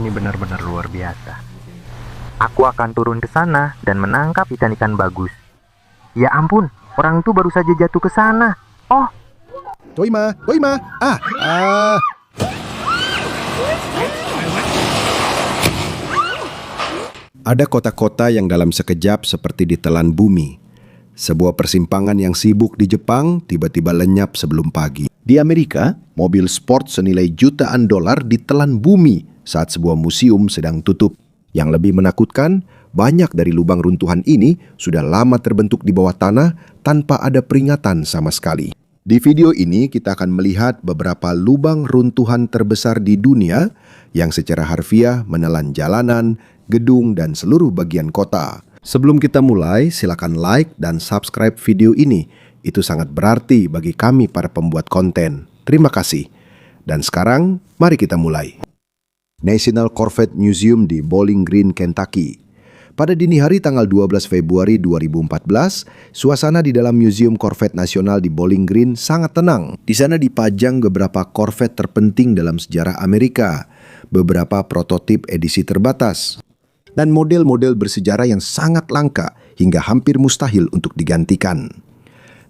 ini benar-benar luar biasa. Aku akan turun ke sana dan menangkap ikan-ikan bagus. Ya ampun, orang itu baru saja jatuh ke sana. Oh, Toima. Ada kota-kota yang dalam sekejap seperti ditelan bumi. Sebuah persimpangan yang sibuk di Jepang tiba-tiba lenyap sebelum pagi. Di Amerika, mobil sport senilai jutaan dolar ditelan bumi saat sebuah museum sedang tutup. Yang lebih menakutkan, banyak dari lubang runtuhan ini sudah lama terbentuk di bawah tanah tanpa ada peringatan sama sekali. Di video ini kita akan melihat beberapa lubang runtuhan terbesar di dunia yang secara harfiah menelan jalanan, gedung, dan seluruh bagian kota. Sebelum kita mulai, silakan like dan subscribe video ini. Itu sangat berarti bagi kami para pembuat konten. Terima kasih. Dan sekarang, mari kita mulai. National Corvette Museum di Bowling Green, Kentucky. Pada dini hari tanggal 12 Februari 2014, suasana di dalam Museum Corvette Nasional di Bowling Green sangat tenang. Di sana dipajang beberapa Corvette terpenting dalam sejarah Amerika, beberapa prototip edisi terbatas, dan model-model bersejarah yang sangat langka hingga hampir mustahil untuk digantikan.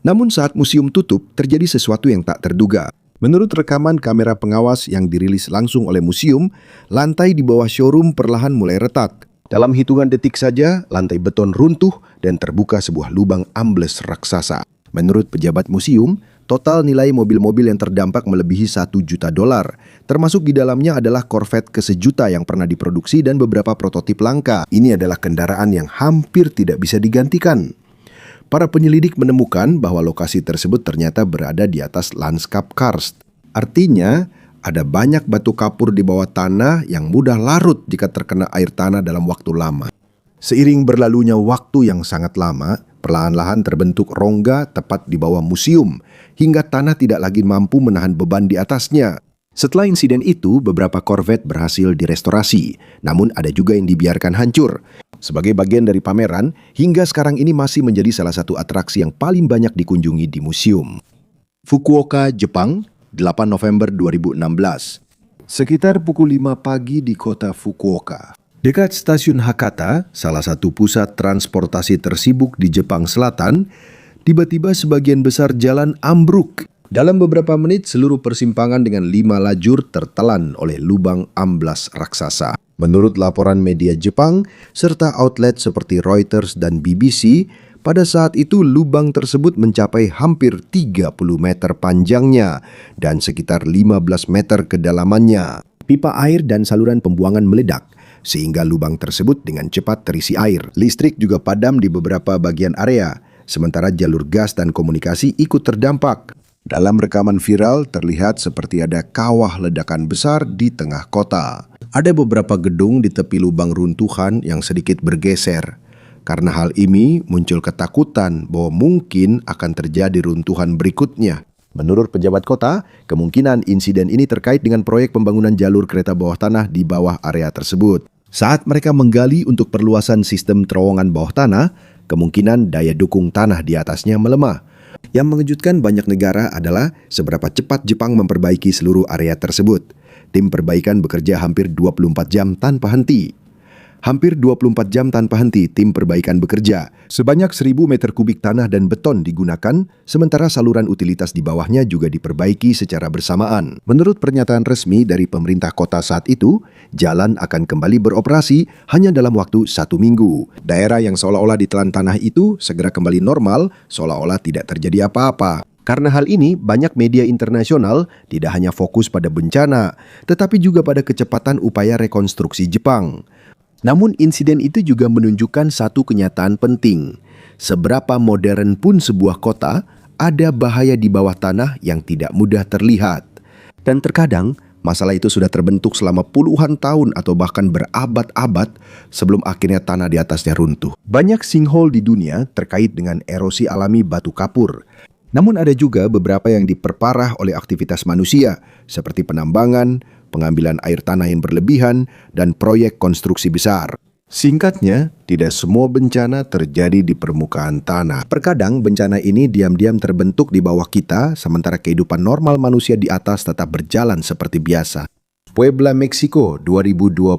Namun saat museum tutup, terjadi sesuatu yang tak terduga. Menurut rekaman kamera pengawas yang dirilis langsung oleh museum, lantai di bawah showroom perlahan mulai retak. Dalam hitungan detik saja, lantai beton runtuh dan terbuka sebuah lubang ambles raksasa. Menurut pejabat museum, total nilai mobil-mobil yang terdampak melebihi 1 juta dolar. Termasuk di dalamnya adalah Corvette ke-1 yang pernah diproduksi dan beberapa prototip langka. Ini adalah kendaraan yang hampir tidak bisa digantikan. Para penyelidik menemukan bahwa lokasi tersebut ternyata berada di atas lanskap karst. Artinya, ada banyak batu kapur di bawah tanah yang mudah larut jika terkena air tanah dalam waktu lama. Seiring berlalunya waktu yang sangat lama, perlahan-lahan terbentuk rongga tepat di bawah museum, hingga tanah tidak lagi mampu menahan beban di atasnya. Setelah insiden itu, beberapa Corvette berhasil direstorasi, namun ada juga yang dibiarkan hancur. Sebagai bagian dari pameran, hingga sekarang ini masih menjadi salah satu atraksi yang paling banyak dikunjungi di museum. Fukuoka, Jepang, 8 November 2016. Sekitar pukul 5 pagi di kota Fukuoka. Dekat stasiun Hakata, salah satu pusat transportasi tersibuk di Jepang Selatan, tiba-tiba sebagian besar jalan ambruk. Dalam beberapa menit, seluruh persimpangan dengan 5 lajur tertelan oleh lubang amblas raksasa. Menurut laporan media Jepang, serta outlet seperti Reuters dan BBC, pada saat itu lubang tersebut mencapai hampir 30 meter panjangnya dan sekitar 15 meter kedalamannya. Pipa air dan saluran pembuangan meledak, sehingga lubang tersebut dengan cepat terisi air. Listrik juga padam di beberapa bagian area, sementara jalur gas dan komunikasi ikut terdampak. Dalam rekaman viral terlihat seperti ada kawah ledakan besar di tengah kota. Ada beberapa gedung di tepi lubang runtuhan yang sedikit bergeser. Karena hal ini muncul ketakutan bahwa mungkin akan terjadi runtuhan berikutnya. Menurut pejabat kota, kemungkinan insiden ini terkait dengan proyek pembangunan jalur kereta bawah tanah di bawah area tersebut. Saat mereka menggali untuk perluasan sistem terowongan bawah tanah, kemungkinan daya dukung tanah di atasnya melemah. Yang mengejutkan banyak negara adalah seberapa cepat Jepang memperbaiki seluruh area tersebut. Tim perbaikan bekerja hampir 24 jam tanpa henti. Hampir 24 jam tanpa henti tim perbaikan bekerja. Sebanyak 1.000 meter kubik tanah dan beton digunakan, sementara saluran utilitas di bawahnya juga diperbaiki secara bersamaan. Menurut pernyataan resmi dari pemerintah kota saat itu, jalan akan kembali beroperasi hanya dalam waktu 1 minggu. Daerah yang seolah-olah ditelan tanah itu segera kembali normal, seolah-olah tidak terjadi apa-apa. Karena hal ini, banyak media internasional tidak hanya fokus pada bencana, tetapi juga pada kecepatan upaya rekonstruksi Jepang. Namun insiden itu juga menunjukkan satu kenyataan penting. Seberapa modern pun sebuah kota, ada bahaya di bawah tanah yang tidak mudah terlihat. Dan terkadang, masalah itu sudah terbentuk selama puluhan tahun atau bahkan berabad-abad sebelum akhirnya tanah di atasnya runtuh. Banyak sinkhole di dunia terkait dengan erosi alami batu kapur. Namun ada juga beberapa yang diperparah oleh aktivitas manusia, seperti penambangan, pengambilan air tanah yang berlebihan, dan proyek konstruksi besar. Singkatnya, tidak semua bencana terjadi di permukaan tanah. Terkadang bencana ini diam-diam terbentuk di bawah kita, sementara kehidupan normal manusia di atas tetap berjalan seperti biasa. Puebla, Meksiko 2021.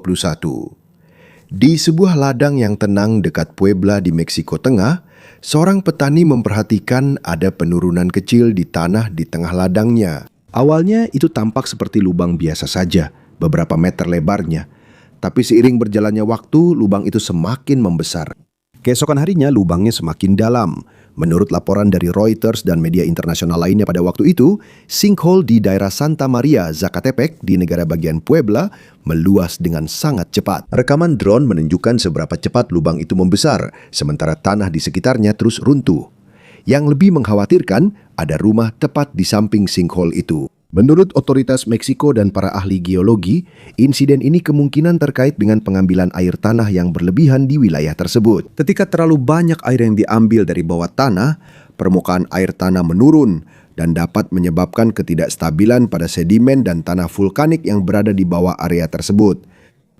Di sebuah ladang yang tenang dekat Puebla di Meksiko Tengah, seorang petani memperhatikan ada penurunan kecil di tanah di tengah ladangnya. Awalnya itu tampak seperti lubang biasa saja, beberapa meter lebarnya. Tapi seiring berjalannya waktu, lubang itu semakin membesar. Keesokan harinya lubangnya semakin dalam. Menurut laporan dari Reuters dan media internasional lainnya pada waktu itu, sinkhole di daerah Santa Maria, Zacatepec di negara bagian Puebla meluas dengan sangat cepat. Rekaman drone menunjukkan seberapa cepat lubang itu membesar, sementara tanah di sekitarnya terus runtuh. Yang lebih mengkhawatirkan, ada rumah tepat di samping sinkhole itu. Menurut otoritas Meksiko dan para ahli geologi, insiden ini kemungkinan terkait dengan pengambilan air tanah yang berlebihan di wilayah tersebut. Ketika terlalu banyak air yang diambil dari bawah tanah, permukaan air tanah menurun dan dapat menyebabkan ketidakstabilan pada sedimen dan tanah vulkanik yang berada di bawah area tersebut.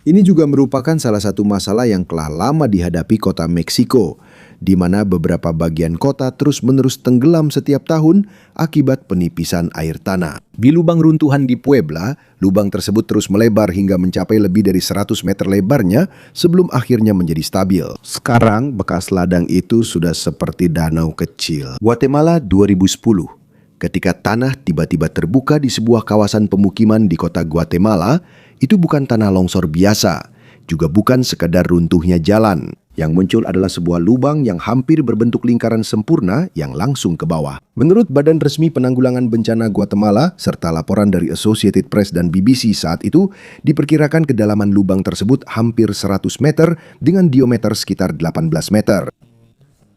Ini juga merupakan salah satu masalah yang telah lama dihadapi kota Meksiko, di mana beberapa bagian kota terus-menerus tenggelam setiap tahun akibat penipisan air tanah. Di lubang runtuhan di Puebla, lubang tersebut terus melebar hingga mencapai lebih dari 100 meter lebarnya sebelum akhirnya menjadi stabil. Sekarang, bekas ladang itu sudah seperti danau kecil. Guatemala 2010. Ketika tanah tiba-tiba terbuka di sebuah kawasan pemukiman di kota Guatemala, itu bukan tanah longsor biasa, juga bukan sekadar runtuhnya jalan. Yang muncul adalah sebuah lubang yang hampir berbentuk lingkaran sempurna yang langsung ke bawah. Menurut Badan Resmi Penanggulangan Bencana Guatemala, serta laporan dari Associated Press dan BBC saat itu, diperkirakan kedalaman lubang tersebut hampir 100 meter dengan diameter sekitar 18 meter.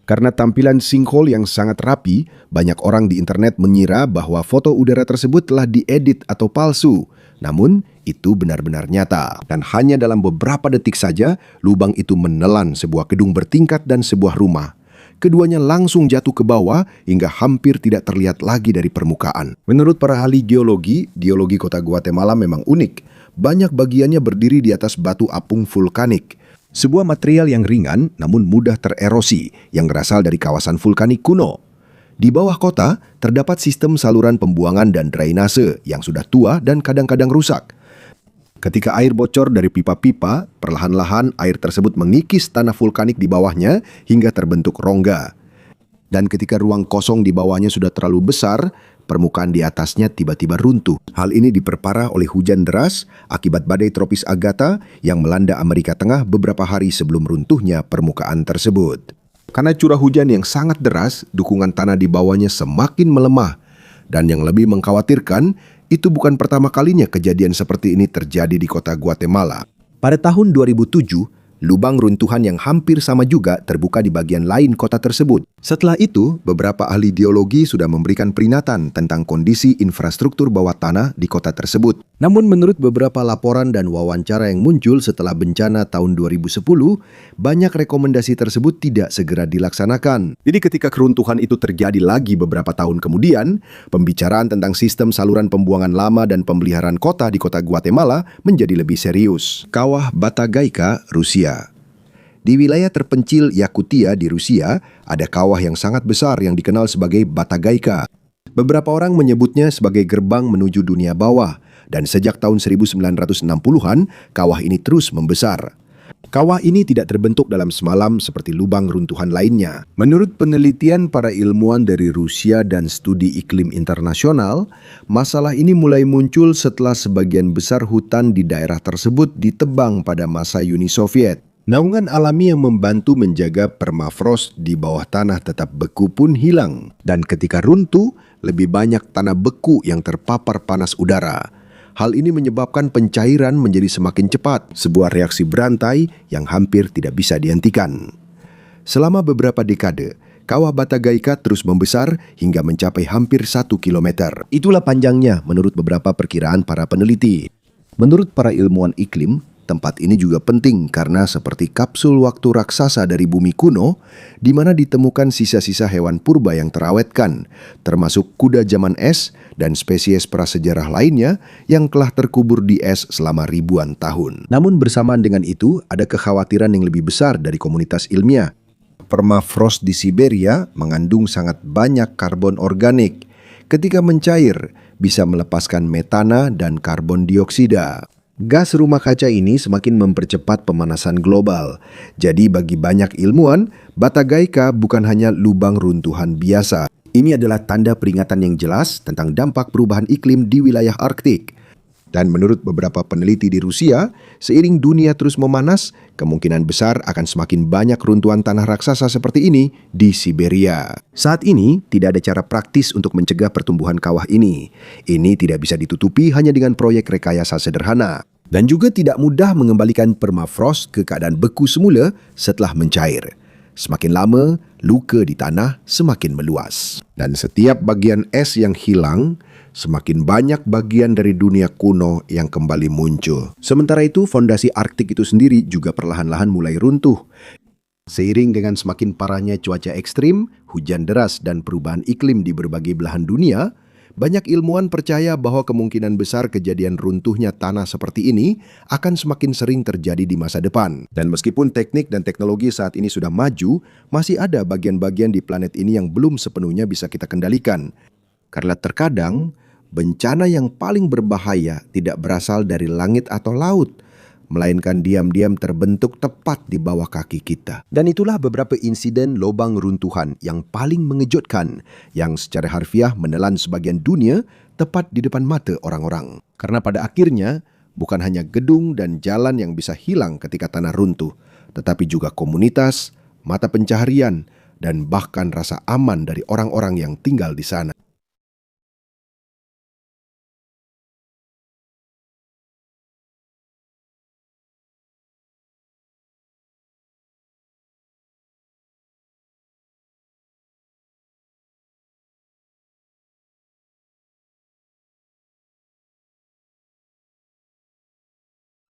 Karena tampilan sinkhole yang sangat rapi, banyak orang di internet mengira bahwa foto udara tersebut telah diedit atau palsu. Namun, itu benar-benar nyata. Dan hanya dalam beberapa detik saja, lubang itu menelan sebuah gedung bertingkat dan sebuah rumah. Keduanya langsung jatuh ke bawah hingga hampir tidak terlihat lagi dari permukaan. Menurut para ahli geologi kota Guatemala memang unik. Banyak bagiannya berdiri di atas batu apung vulkanik. Sebuah material yang ringan namun mudah tererosi yang berasal dari kawasan vulkanik kuno. Di bawah kota, terdapat sistem saluran pembuangan dan drainase yang sudah tua dan kadang-kadang rusak. Ketika air bocor dari pipa-pipa, perlahan-lahan air tersebut mengikis tanah vulkanik di bawahnya hingga terbentuk rongga. Dan ketika ruang kosong di bawahnya sudah terlalu besar, permukaan di atasnya tiba-tiba runtuh. Hal ini diperparah oleh hujan deras akibat badai tropis Agatha yang melanda Amerika Tengah beberapa hari sebelum runtuhnya permukaan tersebut. Karena curah hujan yang sangat deras, dukungan tanah di bawahnya semakin melemah. Dan yang lebih mengkhawatirkan, itu bukan pertama kalinya kejadian seperti ini terjadi di kota Guatemala. Pada tahun 2007, lubang runtuhan yang hampir sama juga terbuka di bagian lain kota tersebut. Setelah itu, beberapa ahli geologi sudah memberikan peringatan tentang kondisi infrastruktur bawah tanah di kota tersebut. Namun menurut beberapa laporan dan wawancara yang muncul setelah bencana tahun 2010, banyak rekomendasi tersebut tidak segera dilaksanakan. Jadi ketika keruntuhan itu terjadi lagi beberapa tahun kemudian, pembicaraan tentang sistem saluran pembuangan lama dan pemeliharaan kota di kota Guatemala menjadi lebih serius. Kawah Batagayka, Rusia. Di wilayah terpencil Yakutia di Rusia, ada kawah yang sangat besar yang dikenal sebagai Batagayka. Beberapa orang menyebutnya sebagai gerbang menuju dunia bawah, dan sejak tahun 1960-an, kawah ini terus membesar. Kawah ini tidak terbentuk dalam semalam seperti lubang runtuhan lainnya. Menurut penelitian para ilmuwan dari Rusia dan studi iklim internasional, masalah ini mulai muncul setelah sebagian besar hutan di daerah tersebut ditebang pada masa Uni Soviet. Naungan alami yang membantu menjaga permafrost di bawah tanah tetap beku pun hilang. Dan ketika runtuh, lebih banyak tanah beku yang terpapar panas udara. Hal ini menyebabkan pencairan menjadi semakin cepat, sebuah reaksi berantai yang hampir tidak bisa dihentikan. Selama beberapa dekade, kawah Batagayka terus membesar hingga mencapai hampir 1 kilometer. Itulah panjangnya menurut beberapa perkiraan para peneliti. Menurut para ilmuwan iklim, tempat ini juga penting karena seperti kapsul waktu raksasa dari bumi kuno, di mana ditemukan sisa-sisa hewan purba yang terawetkan, termasuk kuda zaman es dan spesies prasejarah lainnya yang telah terkubur di es selama ribuan tahun. Namun bersamaan dengan itu, ada kekhawatiran yang lebih besar dari komunitas ilmiah. Permafrost di Siberia mengandung sangat banyak karbon organik. Ketika mencair, bisa melepaskan metana dan karbon dioksida. Gas rumah kaca ini semakin mempercepat pemanasan global. Jadi bagi banyak ilmuwan, bata Gaika bukan hanya lubang runtuhan biasa. Ini adalah tanda peringatan yang jelas tentang dampak perubahan iklim di wilayah Arktik. Dan menurut beberapa peneliti di Rusia, seiring dunia terus memanas, kemungkinan besar akan semakin banyak runtuhan tanah raksasa seperti ini di Siberia. Saat ini, tidak ada cara praktis untuk mencegah pertumbuhan kawah ini. Ini tidak bisa ditutupi hanya dengan proyek rekayasa sederhana. Dan juga tidak mudah mengembalikan permafrost ke keadaan beku semula setelah mencair. Semakin lama, luka di tanah semakin meluas. Dan setiap bagian es yang hilang, semakin banyak bagian dari dunia kuno yang kembali muncul. Sementara itu, fondasi Arktik itu sendiri juga perlahan-lahan mulai runtuh. Seiring dengan semakin parahnya cuaca ekstrim, hujan deras, dan perubahan iklim di berbagai belahan dunia, banyak ilmuwan percaya bahwa kemungkinan besar kejadian runtuhnya tanah seperti ini akan semakin sering terjadi di masa depan. Dan meskipun teknik dan teknologi saat ini sudah maju, masih ada bagian-bagian di planet ini yang belum sepenuhnya bisa kita kendalikan. Karena terkadang, bencana yang paling berbahaya tidak berasal dari langit atau laut, melainkan diam-diam terbentuk tepat di bawah kaki kita. Dan itulah beberapa insiden lubang runtuhan yang paling mengejutkan, yang secara harfiah menelan sebagian dunia tepat di depan mata orang-orang. Karena pada akhirnya, bukan hanya gedung dan jalan yang bisa hilang ketika tanah runtuh, tetapi juga komunitas, mata pencaharian, dan bahkan rasa aman dari orang-orang yang tinggal di sana.